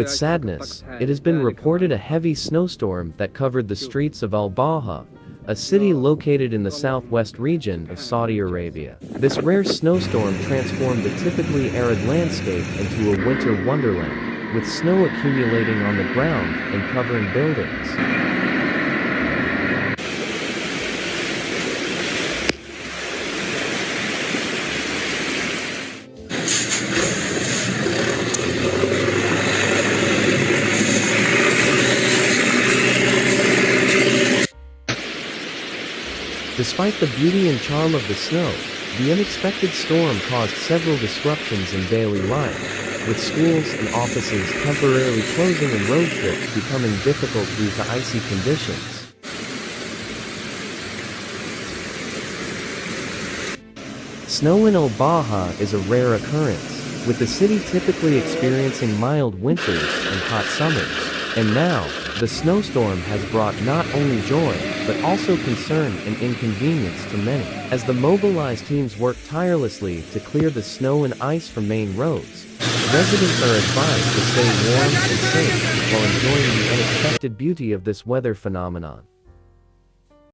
With sadness, it has been reported a heavy snowstorm that covered the streets of Al-Bahah, a city located in the southwest region of Saudi Arabia. This rare snowstorm transformed the typically arid landscape into a winter wonderland, with snow accumulating on the ground and covering buildings. Despite the beauty and charm of the snow, the unexpected storm caused several disruptions in daily life, with schools and offices temporarily closing and road trips becoming difficult due to icy conditions. Snow in Al-Bahah is a rare occurrence, with the city typically experiencing mild winters and hot summers. And now, the snowstorm has brought not only joy, but also concern and inconvenience to many. As the mobilized teams work tirelessly to clear the snow and ice from main roads, residents are advised to stay warm and safe while enjoying the unexpected beauty of this weather phenomenon.